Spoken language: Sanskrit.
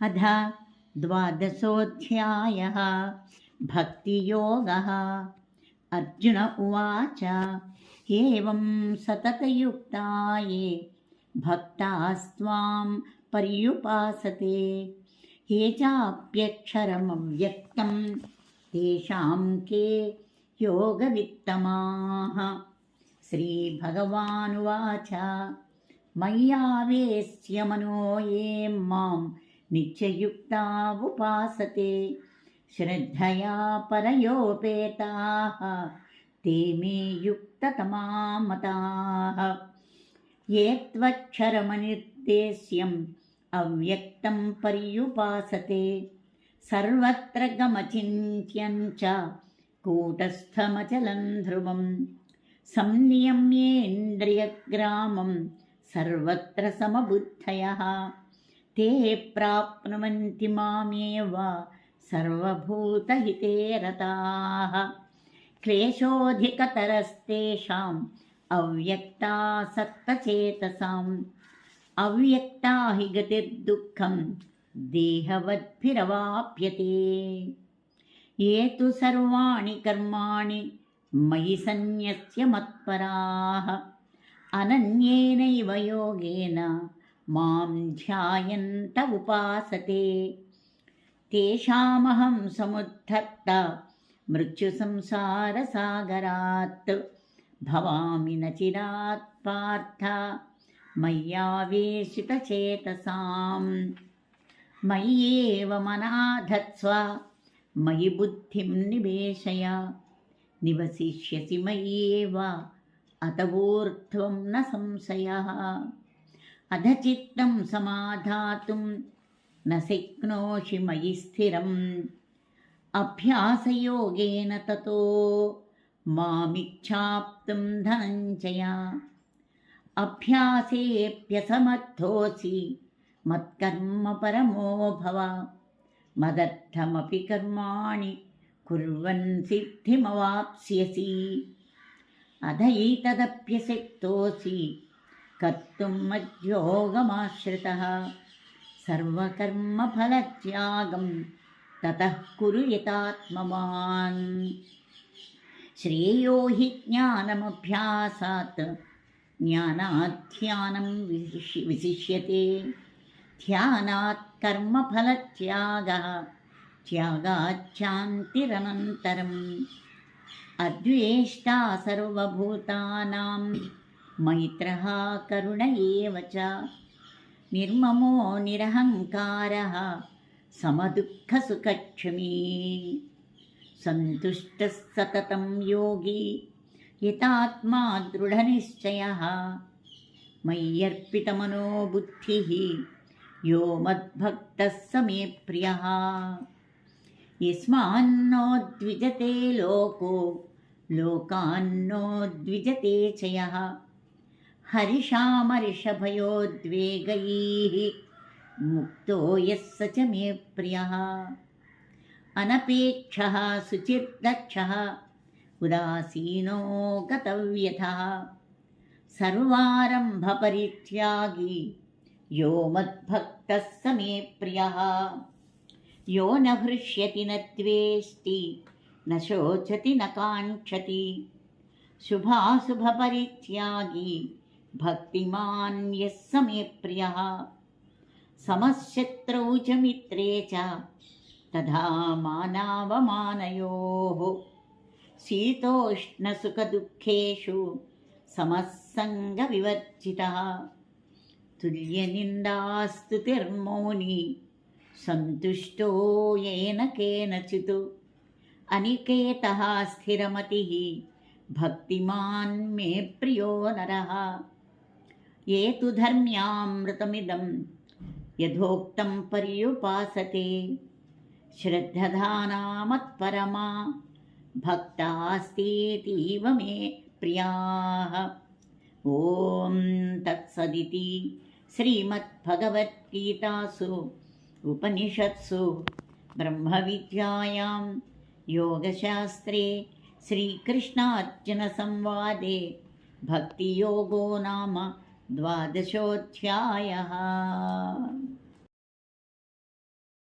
अथ द्वादशोऽध्यायः भक्तियोगः। अर्जुन उवाच एवं सततयुक्ता ये भक्तास्त्वां पर्युपासते ये चाप्यक्षरमव्यक्तं तेषां के योगवित्तमाः। श्रीभगवानुवाच मय्यावेश्य मनो ये मां नित्ययुक्ता उपासते श्रद्धया परयोपेताः ते मे युक्ततमा मताः। ये त्वक्षरमनिर्देश्यम् अव्यक्तं पर्युपासते सर्वत्र गमचिन्त्यं च कूटस्थमचलं ध्रुवं संनियम्येन्द्रियग्रामं सर्वत्र समबुद्धयः ते प्राप्नुवन्ति मामेव सर्वभूतहिते रताः। क्लेशोऽधिकतरस्तेषाम् अव्यक्तासक्तचेतसाम् अव्यक्ता हि गतिर्दुःखं देहवद्भिरवाप्यते। ये तु सर्वाणि कर्माणि मयि सन्न्यस्य मत्पराः अनन्येनैव योगेन मां ध्यायन्त उपासते तेषामहं समुद्धर्ता मृत्युसंसारसागरात् भवामि न चिरात् पार्थ मय्यावेशितचेतसाम्। मय्येव मनाधत्स्व मयि बुद्धिं निवेशय निवसिष्यसि मय्येव अत ऊर्ध्वं न संशयः। अधचित्तं समाधातुं न शक्नोषि मयि स्थिरम् अभ्यासयोगेन ततो मामिच्छाप्तुं धनञ्जय। अभ्यासेऽप्यसमर्थोऽसि मत्कर्म परमो भव मदर्थमपि कर्माणि कुर्वन् सिद्धिमवाप्स्यसि। अधैतदप्यशक्तोऽसि कर्तुं मद्योगमाश्रितः सर्वकर्मफलत्यागं ततः कुरु यतात्मवान्। श्रेयो हि ज्ञानमभ्यासात् ज्ञानात् ध्यानं विशिष्यते ध्यानात् कर्मफलत्यागः त्यागात् शान्तिरनन्तरम्। अद्वेष्टा सर्वभूतानां मैत्रः करुण एव च निर्ममो निरहङ्कारः समदुःखसुखक्षमी सन्तुष्टः सततं योगी यतात्मा दृढनिश्चयः मय्यर्पितमनो बुद्धिः यो मद्भक्तः स मे प्रियः। यस्मान्नो द्विजते लोको लोकान्नो द्विजते च यः हर्षामर्षभयोद्वेगैः मुक्तो यः स च मे प्रियः। अनपेक्षः शुचिर्दक्षः उदासीनो गतव्यथः सर्वारम्भपरित्यागी यो मद्भक्तः स मे प्रियः। यो न हृष्यति न द्वेष्टि न शोचति न काङ्क्षति शुभाशुभपरित्यागी भक्तिमान् यः स मे प्रियः। समशत्रौ च मित्रे च तथा मानावमानयोः शीतोष्णसुखदुःखेषु समः सङ्गविवर्जितः तुल्यनिन्दास्तुतिर्मौनी सन्तुष्टो येन केनचित् अनिकेतः स्थिरमतिः भक्तिमान् मे प्रियो नरः। ये तु धर्म्यामृतमिदं यथोक्तं पर्युपासते श्रद्धधाना मत्परमा भक्तास्तेतीव मे प्रियाः। ॐ तत्सदिति श्रीमद्भगवद्गीतासु उपनिषत्सु ब्रह्मविद्यायां योगशास्त्रे श्रीकृष्णार्जुनसंवादे भक्तियोगो नाम द्वादशोऽध्यायः।